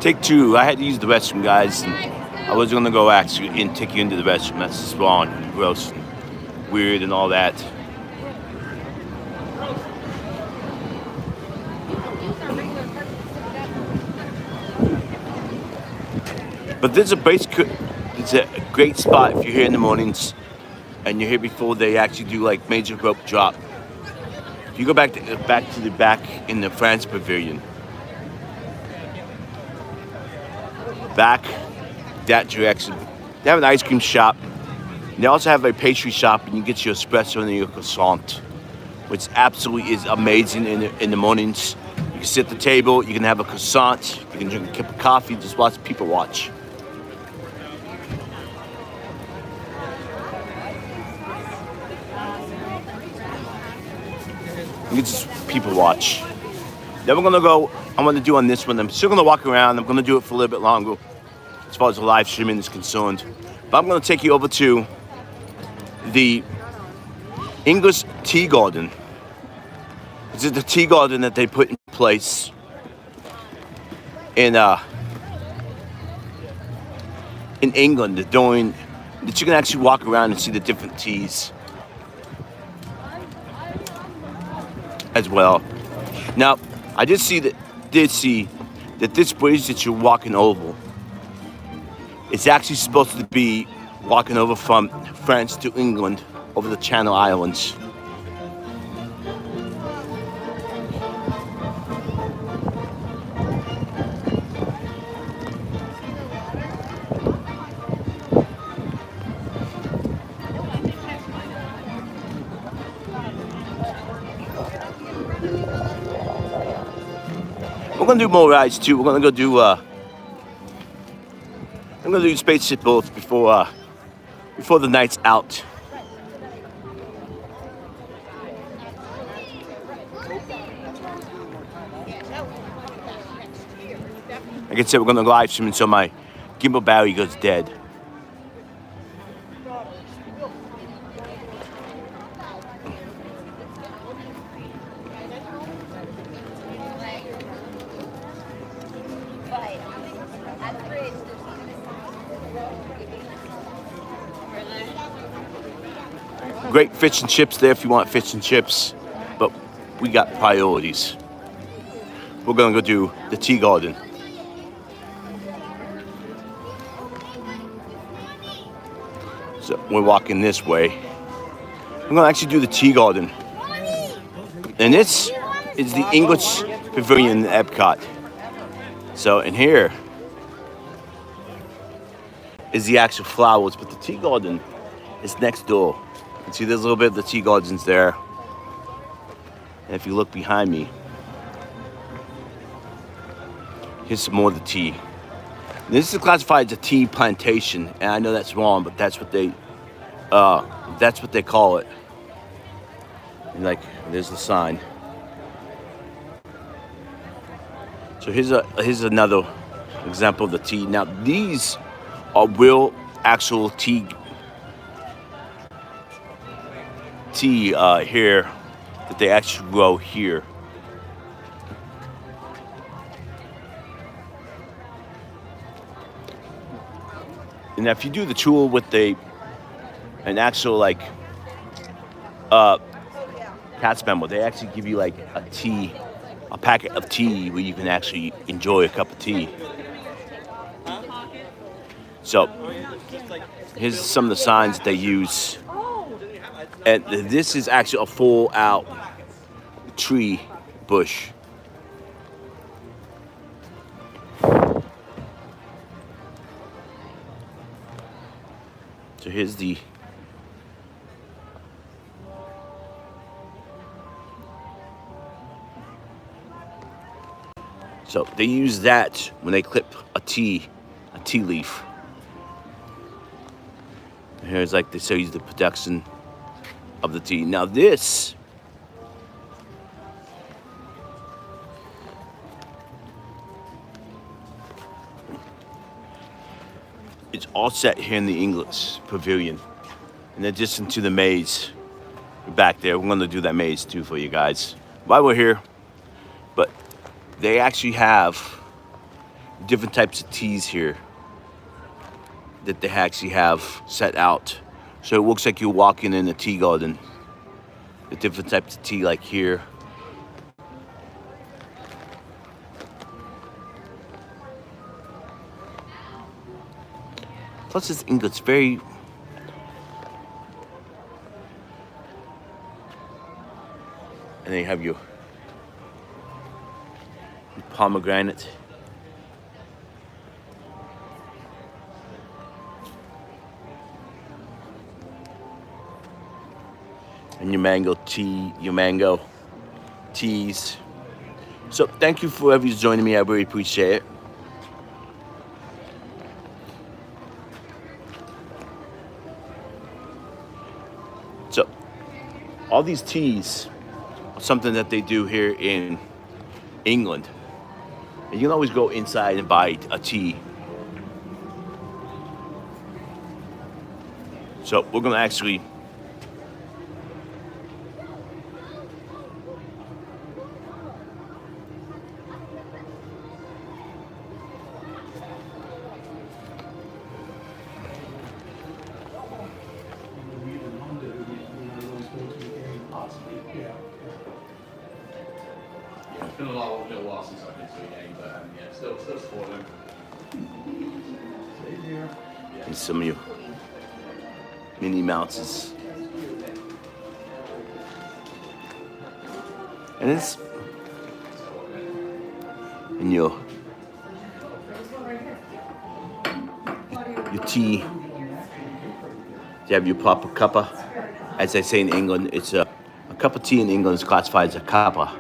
Take two. I had to use the restroom, guys. And I was gonna go actually and take you into the restroom. That's just wrong, gross, and weird, and all that. But this is it's a great spot if you're here in the mornings and you're here before they actually do like major rope drop. If you go back to the back in the France Pavilion, back that direction, they have an ice cream shop. And they also have a pastry shop, and you get your espresso and your croissant, which absolutely is amazing in the mornings. You can sit at the table, you can have a croissant, you can drink a cup of coffee, just watch people watch. You can just people watch. Then we're gonna go, I'm gonna do on this one, I'm still gonna walk around, I'm gonna do it for a little bit longer as far as the live streaming is concerned. But I'm gonna take you over to the English tea garden. This is the tea garden that they put in place in England during that you can actually walk around and see the different teas as well. Now, I did see that this bridge that you're walking over, it's actually supposed to be walking over from France to England over the Channel Islands. We're gonna do more rides too. We're gonna go do I'm gonna do spaceship boats before the night's out. Like I said, we're gonna live stream until my gimbal battery goes dead. Great fish and chips there if you want fish and chips, but we got priorities. We're gonna go do the tea garden. So we're walking this way. I'm gonna actually do the tea garden. And this is the English Pavilion in Epcot. So in here is the actual flowers, but the tea garden is next door. You can see there's a little bit of the tea gardens there. And if you look behind me, here's some more of the tea. This is classified as a tea plantation, and I know that's wrong, but that's what they call it. And like, there's the sign. So here's another example of the tea. Now these are real, actual tea here that they actually grow here. And if you do the tour with an actual like cast member, they actually give you like a packet of tea where you can actually enjoy a cup of tea. So here's some of the signs that they use. And this is actually a full out tree bush. So here's the so they use that when they clip a tea leaf. And here's like they show you the production of the tea. Now this it's all set here in the English Pavilion. In addition to the maze back there, we're going to do that maze too for you guys while we're here. But they actually have different types of teas here that they actually have set out. So it looks like you're walking in a tea garden. The different types of tea like here. Plus it's English, it's very... And then you have your pomegranate. And your mango tea, your mango teas. So thank you for whoever who's joining me. I really appreciate it. So all these teas are something that they do here in England. And you can always go inside and buy a tea. So we're gonna actually It's been a little while since I've been to a game, but yeah, still spoiling. and some of you Minnie Mouses. And it's and your tea. You have your proper cuppa. As I say in England, it's a cup of tea in England is classified as a cuppa.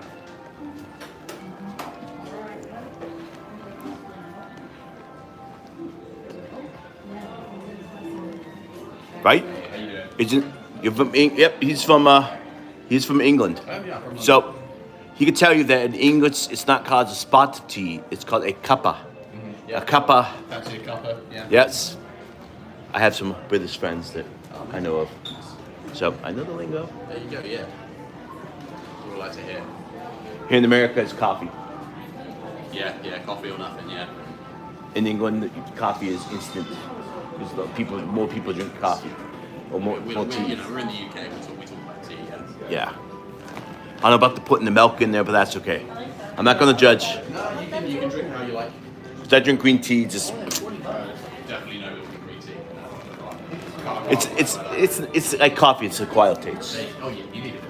Right? Isn't you're from yep, he's from England. So he could tell you that in English it's not called a spot tea, it's called a cuppa. Yeah. A cuppa. That's a cuppa, yeah. Yes. I have some British friends that I know of. So I know the lingo. There you go, yeah. We would like to hear. Here in America it's coffee. Yeah, coffee or nothing, yeah. In England coffee is instant. More people drink coffee. Or more tea. You know, we're in the UK, we talk about tea, yeah. Yeah. I don't know about the putting the milk in there, but that's okay. I'm not gonna judge. No, you can drink how you like. Because I drink green tea, just Definitely no milk in green tea. it's like coffee, it's a quiet taste. Oh yeah, you need it.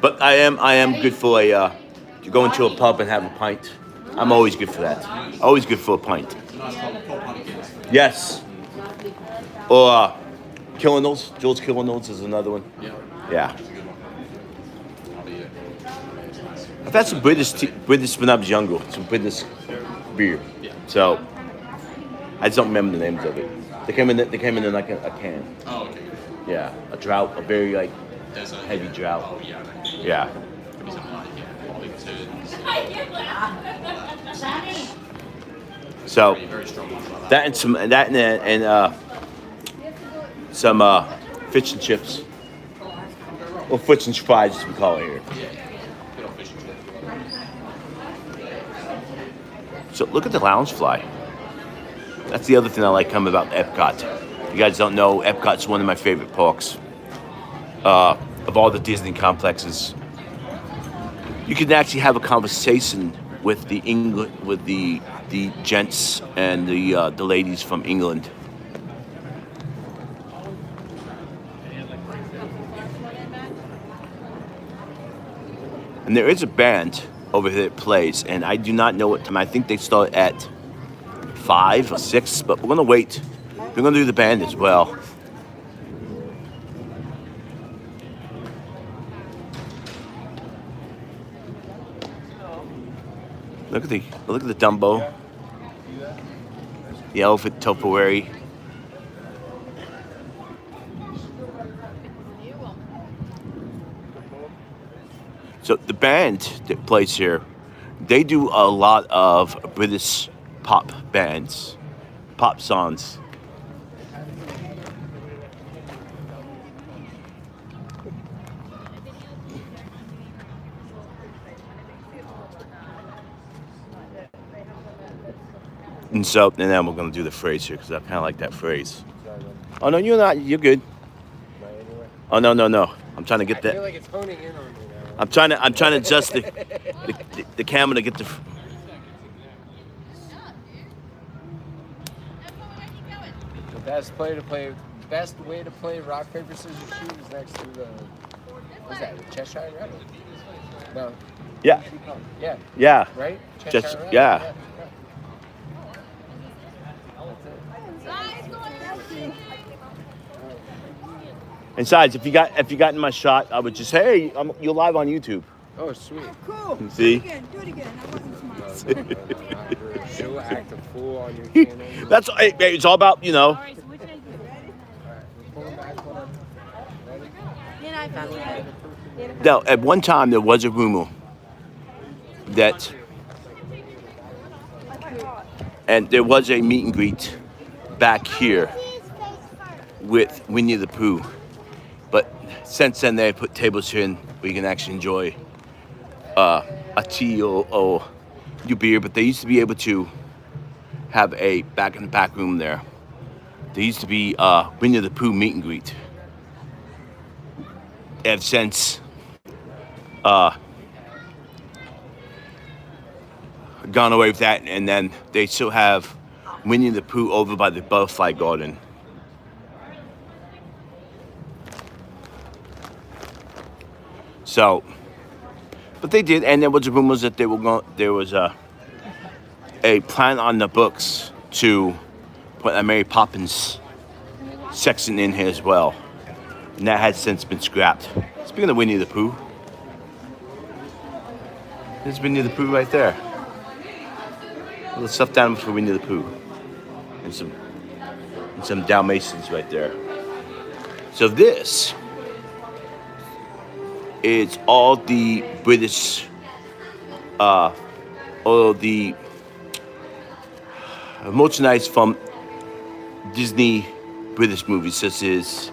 But I am good for to go into a pub and have a pint. I'm always good for that. Always good for a pint. It's a nice cold pint Guinness. Yes. Or Killing Those. George Killing Those is another one. Yeah. Yeah. It's a good one. I'll be it's nice. I've had some British when I was younger. Some British beer. Yeah. So I just don't remember the names of it. They came in like a can. Oh, okay. Yeah. A drought. A very like There's a heavy drought. Oh yeah. Yeah. Could be something like So very strong ones like that and some fish and chips. Or fish and fries as we call it here. Yeah. Good old fish and chips. So look at the loungefly. That's the other thing I like coming about Epcot. You guys don't know, Epcot's one of my favorite parks. Of all the Disney complexes. You can actually have a conversation with the gents and the ladies from England. And there is a band over here that plays, and I do not know what time. I think they start at 5 or 6, but we're gonna wait. We're gonna do the band as well. Look at the Dumbo, the elephant topiary. So the band that plays here, they do a lot of British pop bands, pop songs. And then we're gonna do the phrase here because I kind of like that phrase. Oh no, you're not. You're good. Oh no. I'm trying to get that. I feel like it's honing in on me now. I'm trying to adjust the camera to get the. The best way to play rock paper scissors shoot is next to the. What's that? The Cheshire Rabbit? No. Yeah. Yeah. Yeah. Right? Just Rabbit? yeah. And besides, if you got in my shot, I would just hey, you're live on YouTube. Oh, sweet. Cool. See? Do it again. I wasn't smart. She'll act a fool on your channel. That's it's all about Alright, so what should I do? Then I found the Now, at one time there was a rumor that, and there was a meet and greet back here with Winnie the Pooh, but since then they put tables here in where you can actually enjoy a tea or your beer. But they used to be able to have a back in the back room there. There used to be Winnie the Pooh meet and greet. They have since gone away with that, and then they still have Winnie the Pooh over by the butterfly garden. So, but they did, and there was rumors that there was a plan on the books to put a Mary Poppins section in here as well, and that has since been scrapped. Speaking of Winnie the Pooh, there's Winnie the Pooh right there. A little stuffed animal for Winnie the Pooh, and some Dalmatians right there. So this is all the British, all the merchandise from Disney British movies, such as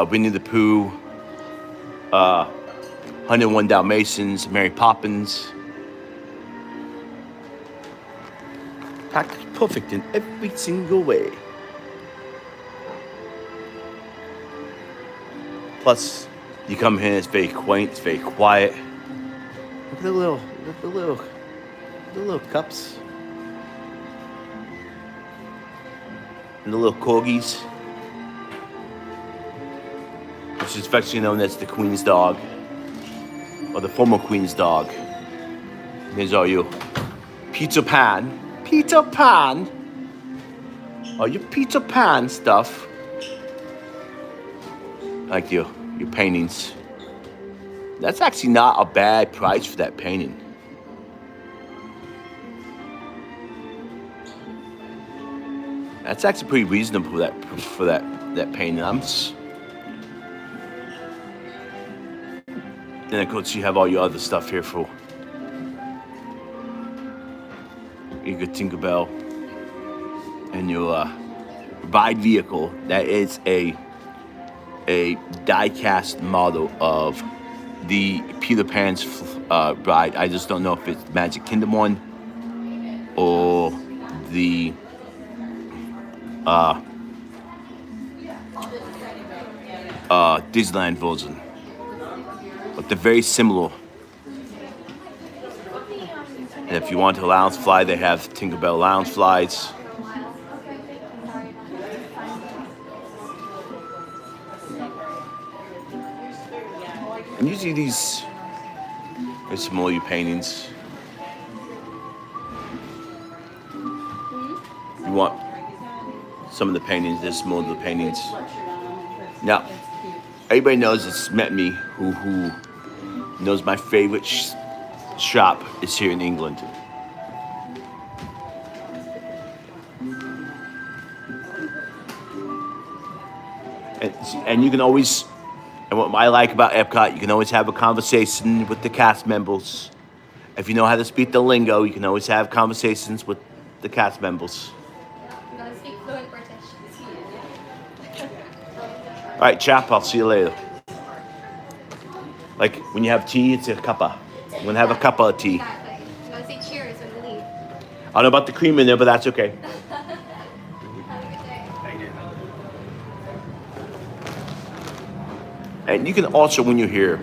Winnie the Pooh, 101 Dalmatians, Mary Poppins. Packed perfect in every single way. Plus, you come here and it's very quaint, it's very quiet. Look at the little cups. And the little corgis, which is affectionately known as the Queen's dog, or the former Queen's dog. There's all your Peter Pan. All your Peter Pan stuff. Like your paintings. That's actually not a bad price for that painting. That's actually pretty reasonable for that painting. Then of course you have all your other stuff here for your good Tinkerbell and your ride vehicle. That is a die-cast model of the Peter Pan's ride. I just don't know if it's Magic Kingdom one or the Disneyland version, but they're very similar. And if you want to lounge fly, they have Tinkerbell lounge flies. And usually these are some more paintings. You want some of the paintings, there's some more of the paintings. Now, everybody knows it's met me who knows my favorite shop is here in England. And you can always, and what I like about Epcot, you can always have a conversation with the cast members. If you know how to speak the lingo, you can always have conversations with the cast members. I'm gonna speak fluent British. All right, chap, I'll see you later. Like when you have tea, it's a cuppa. You want to have a cuppa of tea. Exactly. I'm gonna say cheers when we leave. I don't know about the cream in there, but that's okay. And you can also, when you're here,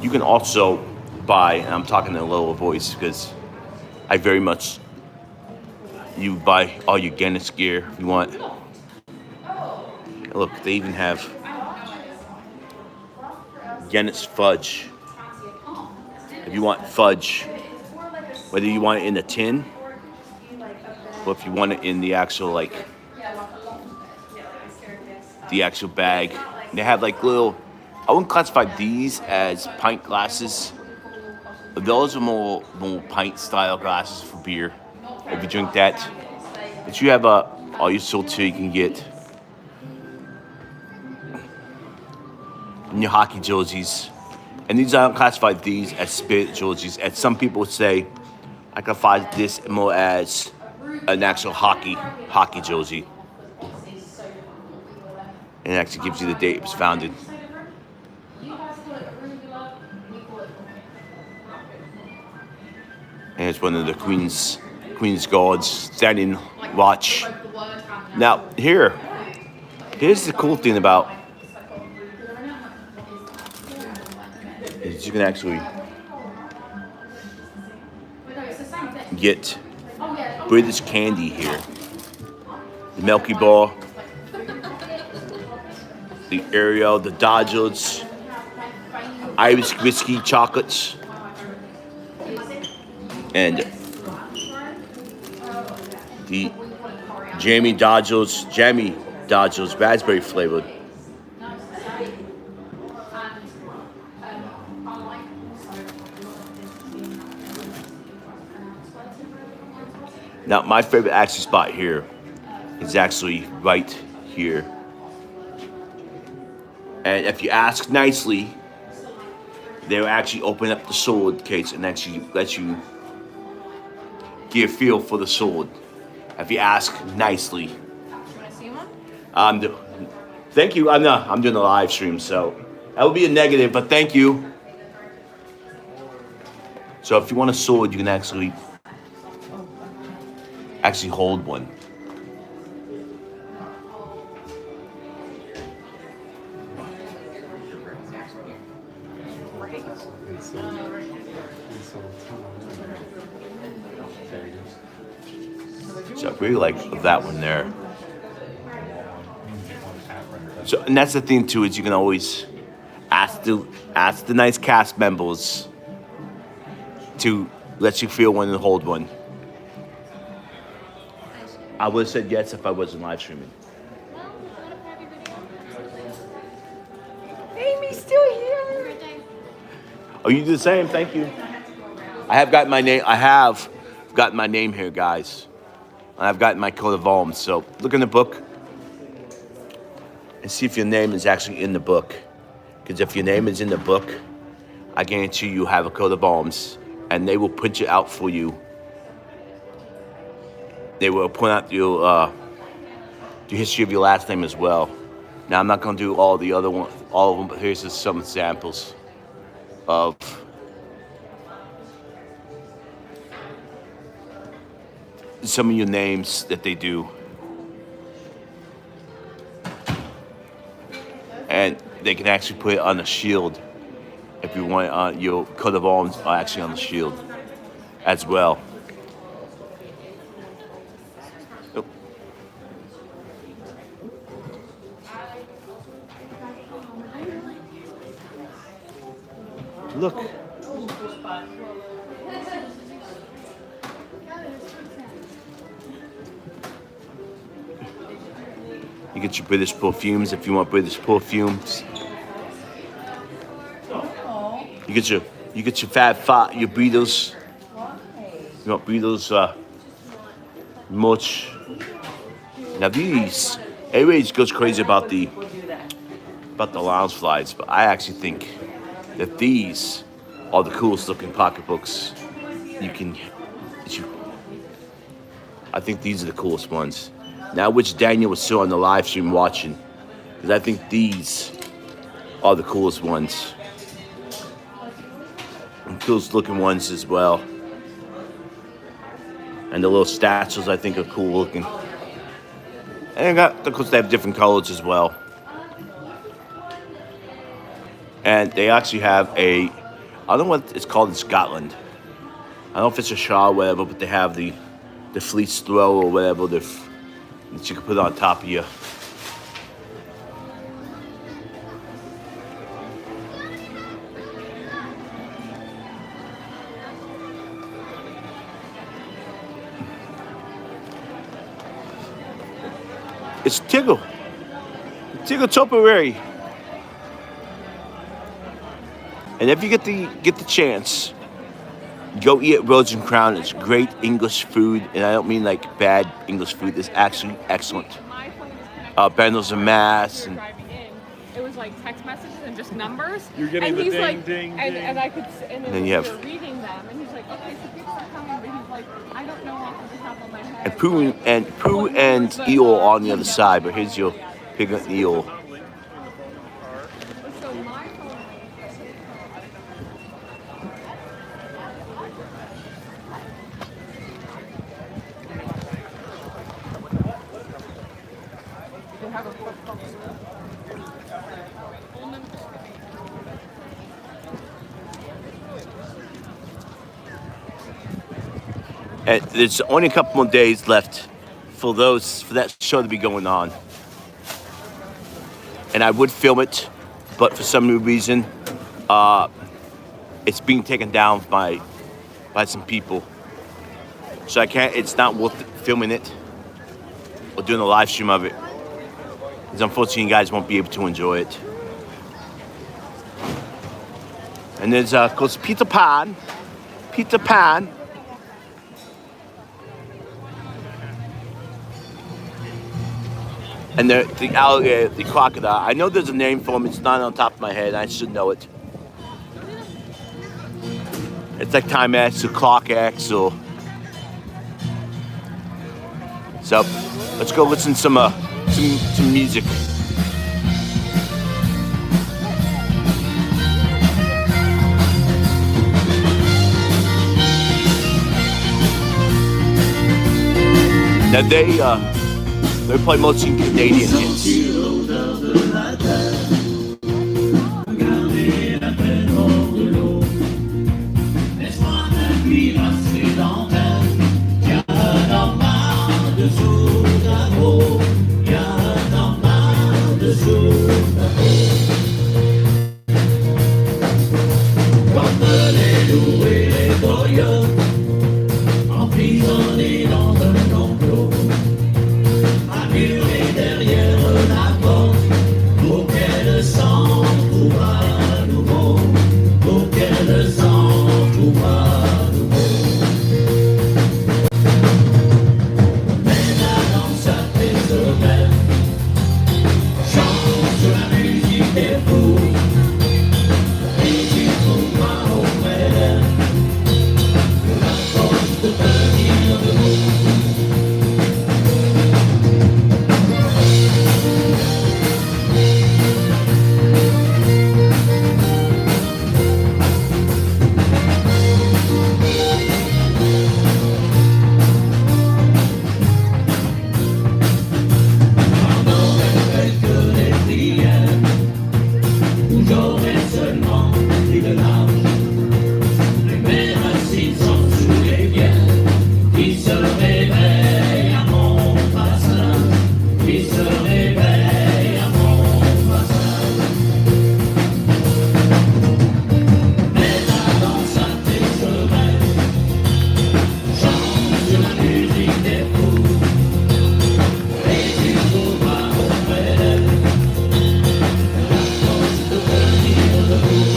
you can also buy, and I'm talking in a lower voice because I very much, you buy all your Guinness gear if you want. Look, they even have Guinness fudge. If you want fudge, whether you want it in a tin or if you want it in the actual the actual bag. And they have like little, I wouldn't classify these as pint glasses. Those are more pint style glasses for beer. If you drink that. But you have all your salt too you can get. And your hockey jerseys. And these, I don't classify these as spirit jerseys. As some people would say, I classify this more as an actual hockey jersey. And it actually gives you the date it was founded. And it's one of the Queen's Guards standing watch. Now here's the cool thing about is you can actually get British candy here. The Milky Bar, the Ariel, the Dodgers, Irish whiskey chocolates, and the Jammy Dodgers raspberry flavored. Now, my favorite actually spot here is actually right here. And if you ask nicely, they'll actually open up the sword case and actually let you get a feel for the sword. If you ask nicely. You want to see one? Thank you. I'm doing a live stream, so that would be a negative, but thank you. So if you want a sword, you can actually hold one. So I really like that one there. So, and that's the thing too, is you can always ask the nice cast members to let you feel one and hold one. I would have said yes if I wasn't live streaming. Amy's still here. Oh, you do the same. Thank you. I have gotten my name here, guys. And I've gotten my coat of arms. So look in the book and see if your name is actually in the book. Because if your name is in the book, I guarantee you have a coat of arms, and they will print it out for you. They will point out the history of your last name as well. Now, I'm not going to do all of them, but here's just some examples of some of your names that they do. And they can actually put it on the shield if you want your coat of arms are actually on the shield as well. Oh. Look. You get your British perfumes if you want British perfumes. You get your your Beatles. You want Beatles much. Now these, everybody goes crazy about the lounge flies, but I actually think that these are the coolest looking pocketbooks I think these are the coolest ones. Now, which Daniel was still on the live stream watching, because I think these are the coolest ones. And coolest looking ones as well. And the little statues I think are cool looking. And of course they have different colors as well. And they actually have I don't know what it's called in Scotland. I don't know if it's a shawl or whatever, but they have the fleece throw or whatever that you can put on top of you. It's Tiggle Topiary. And if you get the chance, go eat at Rose and Crown. It's great English food, and I don't mean like bad English food. It's actually excellent. Bendels and Mass. And it was like text messages and just numbers. You're getting and the he's ding, like, ding, and, ding. and I could, and then you we have- were reading them, and he's like, okay, so people are coming, but he's like, I don't know off the top of my head. And Pooh and Eel on the other side, but here's your pig and eel. So my phone. And there's only a couple more days left for that show to be going on. And I would film it, but for some new reason, it's being taken down by some people. So I can't. It's not worth filming it or doing a live stream of it, because unfortunately you guys won't be able to enjoy it. And there's of course Peter Pan. And the alligator, the crocodile. I know there's a name for him. It's not on top of my head. I should know it. It's like Time X or Clock X or. So, let's go listen to some music. Now they play mostly Canadian hits. Emprisonné dans un complot, à hurler derrière la porte, pour qu'elle s'en trouve à nouveau, pour qu'elle s'en trouve à nouveau. Mène la danse à tes oreilles, chante sur la musique des fous, et tu trouveras auprès d'elle la force de tenir debout. J'aurais seulement une larme, mais s'ils sont sous les biens, qui se réveille à mon passage, qui se réveille à mon passage. Mets la danse à tes oreilles, chante sur la musique des fous, et tu trouveras auprès d'elle la force de tenir debout.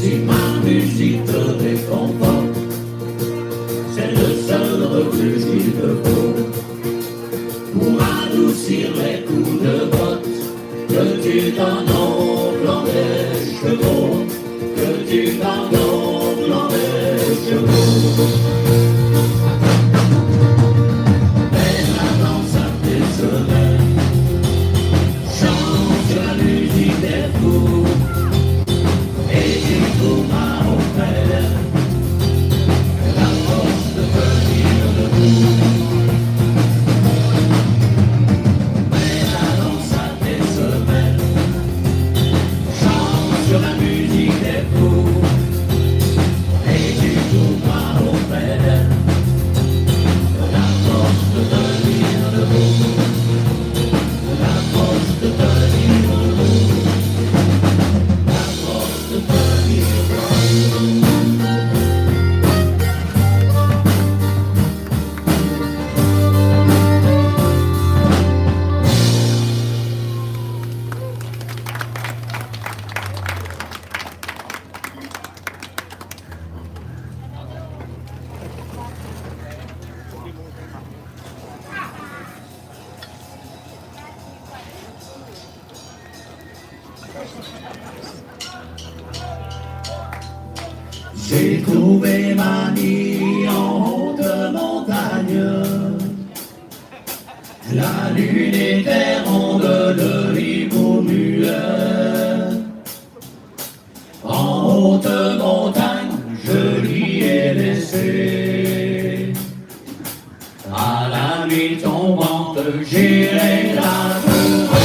Si ma musique te réconforte, c'est le seul refuge qu'il te faut pour adoucir les coups de botte que tu tu t'ennombles en des chevaux, que tu t'ennombles en des chevaux. Mets la danse à tes oreilles, chante la musique des fous, et tu trouveras au père la force de venir debout. Mets la danse à tes semelles, chante sur la musique des fous, et tu trouveras au père la force de venir debout. La force de venir debout. La force de venir debout. J'ai trouvé Mamie en haute montagne. La lune était ronde, le hibou muet. En haute montagne, je l'y ai laissé. À la nuit tombante, j'irai la trouver.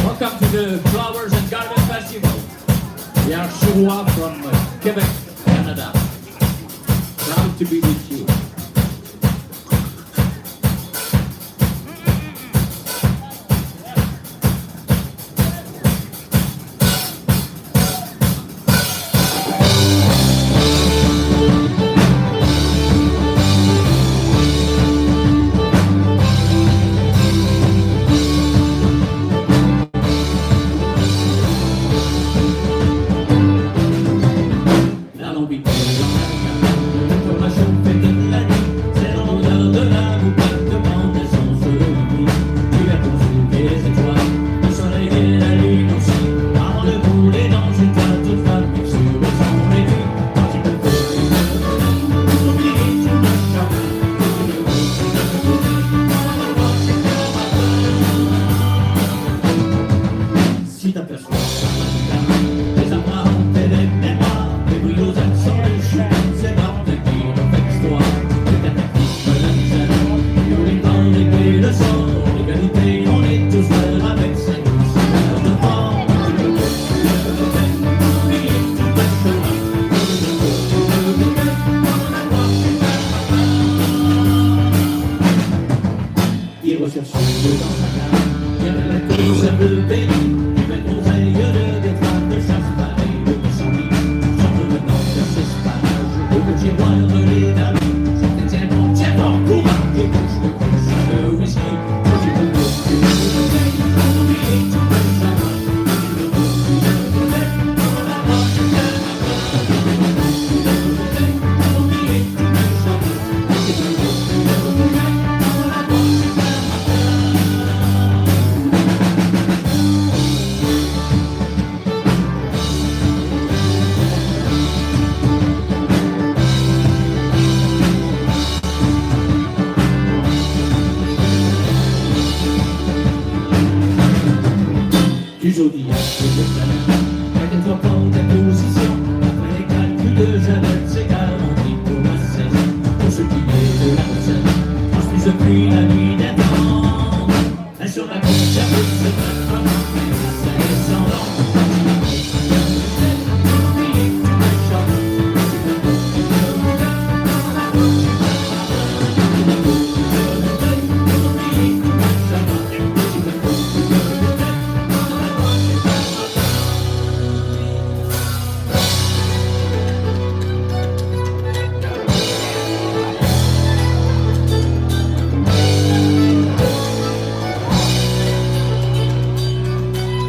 Welcome to the Flowers and Garden Festival. We are Chourois from Quebec, Canada. Proud to be with you. tu t'aperçois des apparentes et des mémoires, des brillos accents, des chutes, ces barres de qui l'ont fait l'histoire, des cataclysmes, la misère, les temps, les leçons, l'égalité, on est tous frères avec ses heures de temps. Il recherche dans sa cave, il y avait la conserve de pays, du maître aux aïeux de détrave de chasse pareil, de pissenlit, chante maintenant vers ses spanages, au tiroir de l'établi, chante tiens bon, courage, et bouge le couche, le whisky, quand tu peux du zodiaque et des planètes, avec des trois pans d'imposition, après les calculs de Javel, c'est garanti pour ma saison, pour ce qui est de la recette, transmise depuis la nuit des temps, et sur la conserve, c'est pas comme ça descendant.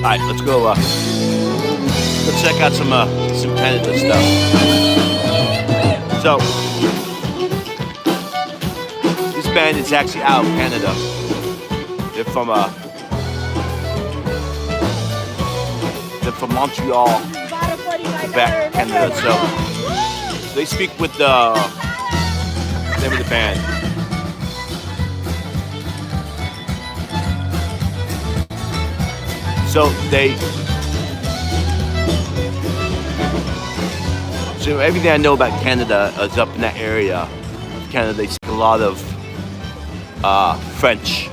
All right, let's go. Let's check out some Canada stuff. So, this band is actually out of Canada. They're from Montreal, Quebec, Canada. So, they speak with the name of the band. So everything I know about Canada is up in that area. Canada, they speak a lot of French.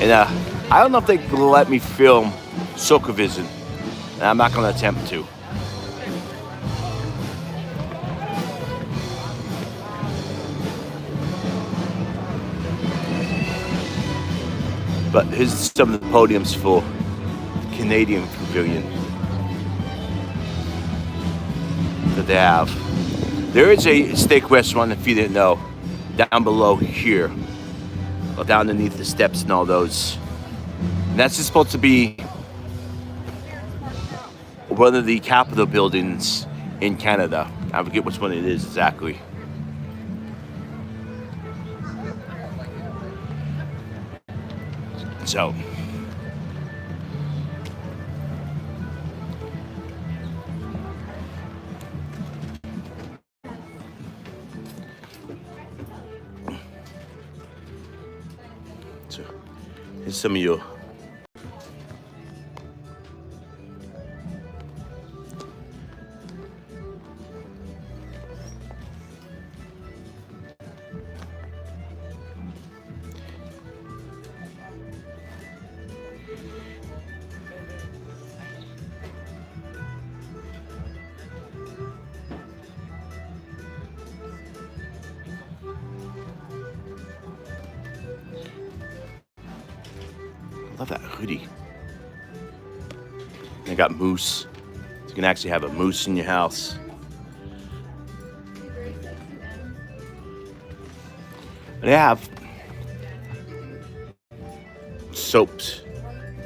And I don't know if they will let me film Soccer Vision, and I'm not going to attempt to. But here's some of the podiums for the Canadian Pavilion that they have. There is a steak restaurant, if you didn't know, down below here, or down underneath the steps and all those. And that's just supposed to be one of the Capitol buildings in Canada. I forget which one it is exactly. So, here's some of you. Love that hoodie. They got moose. You can actually have a moose in your house. They have soaps.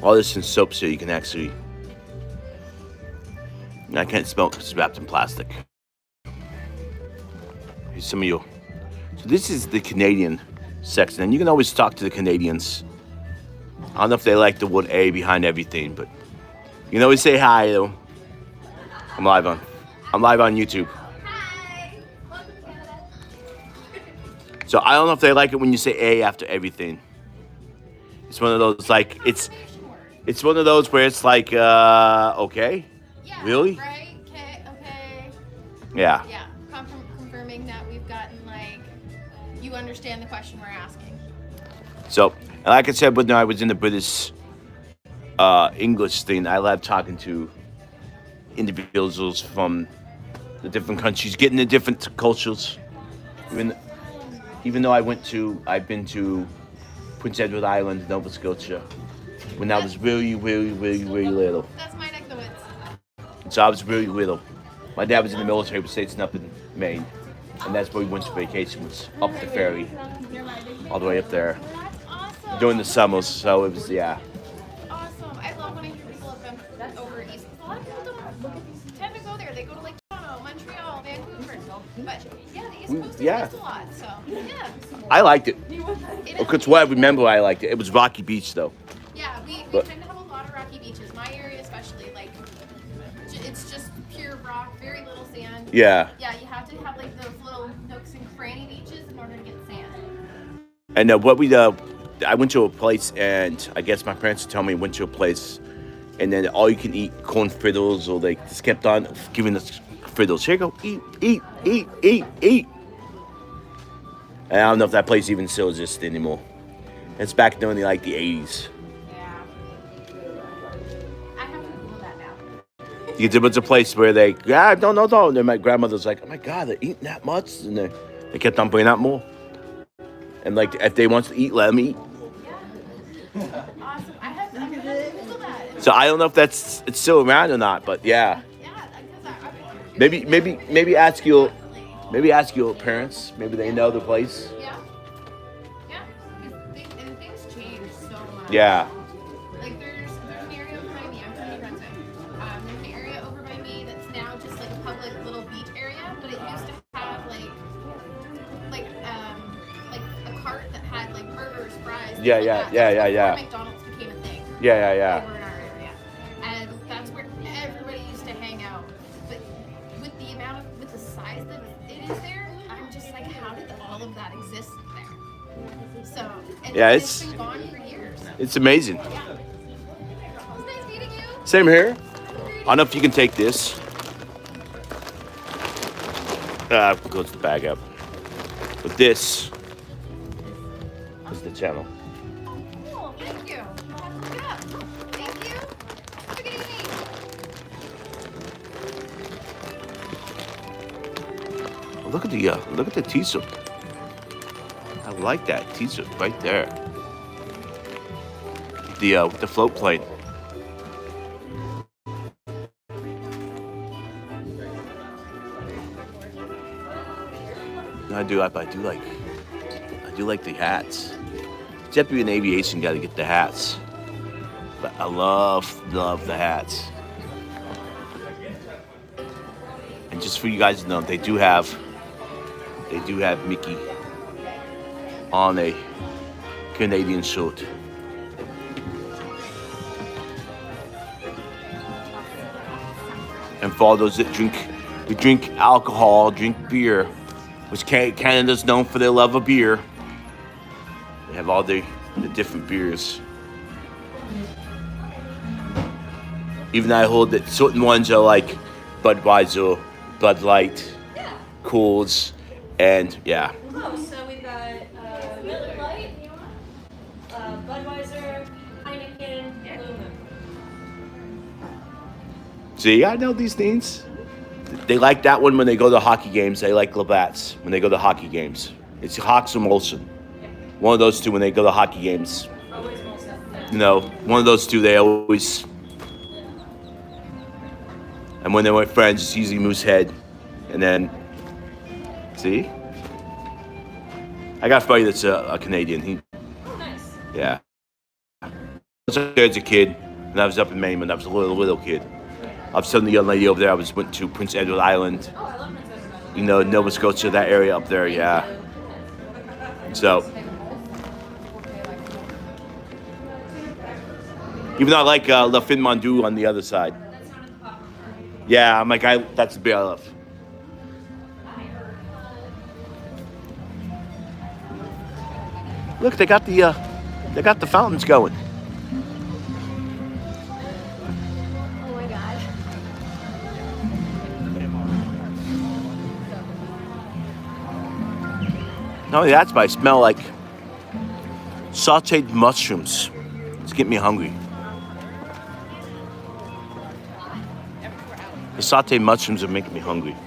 All this in soaps here you can actually. I can't smell it because it's wrapped in plastic. Here's some of you. So this is the Canadian section, and you can always talk to the Canadians. I don't know if they like the word A behind everything, but you can always say hi to them. I'm live on YouTube. Hi. Welcome to Canada. So I don't know if they like it when you say A after everything. It's one of those like it's one of those where it's like okay, Yeah. really? Right? Okay. Yeah. Yeah. Confirming that we've gotten like you understand the question we're asking. So, and like I said, when I was in the British English thing, I love talking to individuals from the different countries, getting the different cultures. Even though I've been to Prince Edward Island, Nova Scotia, when I was really little. That's my neck of the woods. So I was really little. My dad was in the military, was stationed up in Maine, and that's where we went to vacation, was up the ferry, all the way up there That's awesome. during the summers. So it was, yeah. Awesome. I love when I hear people have been over east. A lot of people don't tend to go there. They go to like Toronto, Montreal, Vancouver. But yeah, the East Coast is yeah. a lot. So yeah. I liked it. It is- Because what I remember, I liked it. It was Rocky Beach, though. Yeah, we But- tend to have a lot of rocky beaches. My area especially, like, it's just pure rock, very little sand. Yeah. Yeah, you have to have like those little nooks and cranny beaches in order to get sand. And I went to a place, and I guess my parents told me I went to a place, and then all you can eat corn fritters, or they just kept on giving us fritters. Here you go, eat. And I don't know if that place even still exists anymore. It's back during the 80s. Yeah. I have to Google that now. There was a place where no. And then my grandmother's like, oh my God, they're eating that much? And they kept on bringing out more. And like, if they want to eat, let them eat. Awesome. I'm gonna Google that. So I don't know if it's still around or not, but yeah. Yeah, because Maybe ask your parents. Maybe they know the place. Yeah. And things change so much. Yeah. Like there's an area over by me. I'm from New Brunswick. There's an area over by me that's now just like a public little beach area, but it used to have like a cart that had like burgers, fries. Yeah, things yeah, like that. yeah, That's yeah, yeah. before McDonald's became a thing. Yeah. Over in our area, and that's where everybody used to hang out. But with the size that it is there, I'm just like, how did all of that exist there? So and Yeah, it's it's- been gone for years. It's amazing. Yeah. It's nice meeting you. Same here. I don't know if you can take this. Close the bag up. But this is the channel. Cool. Thank you. Yeah. Thank you. Have a good evening. Look at the t-shirt. I like that t-shirt right there. The float plane. I do like the hats. Except in aviation, got to get the hats. But I love the hats. And just for you guys to know, they do have Mickey on a Canadian shirt. And for all those that drink alcohol, drink beer, which Canada's known for their love of beer. They have all the different beers. Even I hold that certain ones are like Budweiser, Bud Light, Coors, and yeah. Oh, so we've got Miller Lite, Budweiser, Heineken, Blue Moon. See, I know these things. They like that one when they go to hockey games. They like Labatt's when they go to hockey games. It's Hawks or Molson. One of those two when they go to hockey games. Always Molson. You know, one of those two they always. And when they were friends, it's usually Moosehead. And then, see? I got a buddy that's a Canadian. Oh, nice. Yeah. I was up there as a kid, and I was up in Maine when I was a little kid. I was telling the young lady over there, went to Prince Edward Island. Oh, I love Prince Edward Island. You know, Nova Scotia, that area up there, yeah. So, even though I like La Fin Mondu on the other side. That's not at the popcorn party. Yeah, I'm like, that's the beer I love. Look, they got the fountains going. Oh my god. Not only that, but I smell like sauteed mushrooms. It's getting me hungry. The sauteed mushrooms are making me hungry.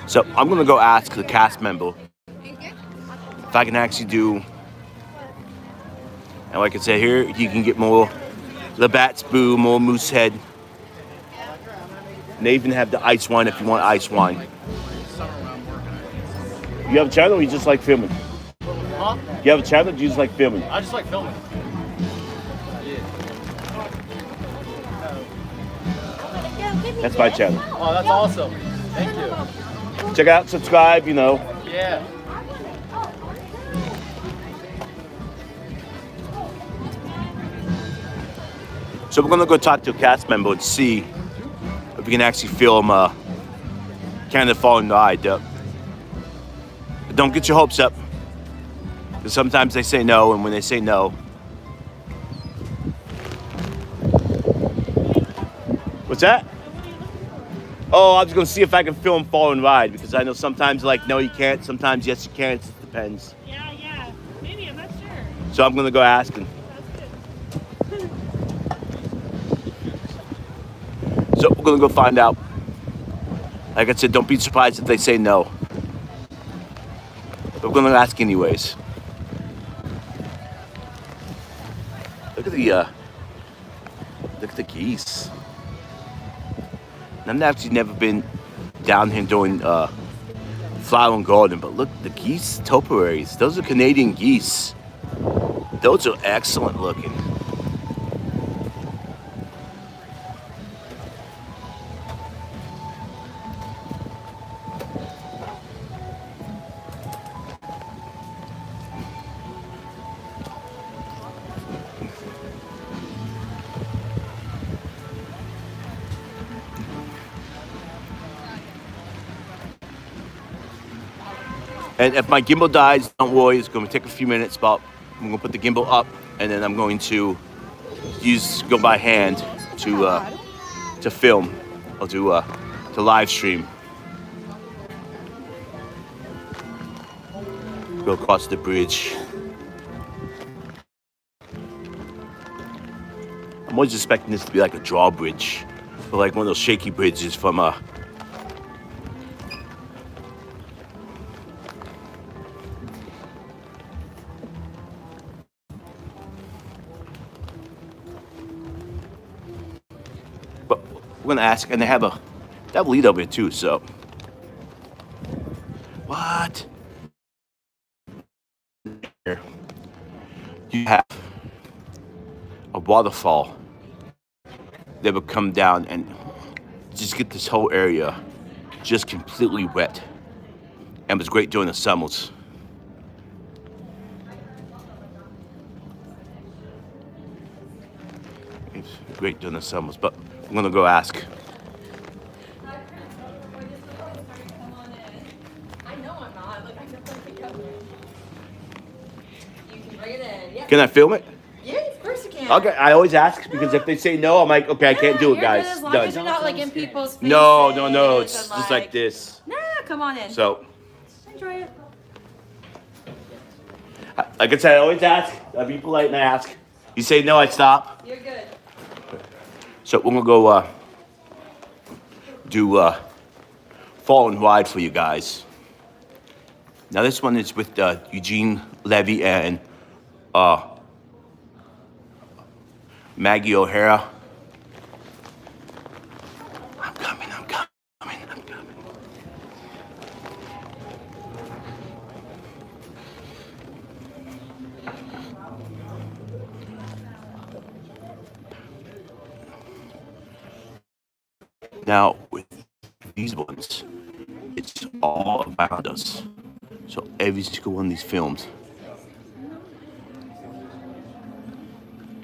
So I'm gonna go ask the cast member if I can actually do, and like I said here, you can get more Labatt's Boo, more Moosehead. And they even have the ice wine if you want ice wine. You have a channel or you just like filming? Huh? You have a channel or you just like filming? I just like filming. That's my channel. Oh, that's awesome. Thank you. Check out, subscribe, you know. Yeah. So we're gonna go talk to a cast member and see if we can actually film Canada Fallen Ride. Don't get your hopes up, because sometimes they say no, and when they say no, what's that? Oh, I was gonna see if I can film Fallen Ride, because I know sometimes like no you can't, sometimes yes you can. It just depends. Yeah. Maybe, I'm not sure. So I'm gonna go ask him. So we're gonna go find out. Like I said, don't be surprised if they say no. But we're gonna ask anyways. Look at the geese. I've actually never been down here doing flower and garden, but look, the geese topiaries. Those are Canadian geese. Those are excellent looking. And if my gimbal dies, don't worry, it's going to take a few minutes, but I'm going to put the gimbal up, and then I'm going to go by hand to film or to live stream. Go across the bridge. I'm always expecting this to be like a drawbridge, or like one of those shaky bridges from But we're gonna ask, and they have a lead over here too. So what? Here you have a waterfall that would come down and just get this whole area just completely wet, and it was great during the summers. It's great during the summers, but I'm gonna go ask. I know I'm not. Like, I can put it together. You can bring it in. Yeah. Can I film it? Yeah, of course you can. Okay, I always ask because if they say no, I'm like, okay, I can't do it, You're guys. good as long Done. as you're not like in people's faces. No, it's and, just like this. Nah, come on in. So, Enjoy it. like I said, I always ask. I be polite and I ask. You say no, I stop. You're good. So we're gonna go do Fallen Ride for you guys. Now this one is with Eugene Levy and Maggie O'Hara. I'm coming. Now, with these ones, it's all around us. So every single one of these films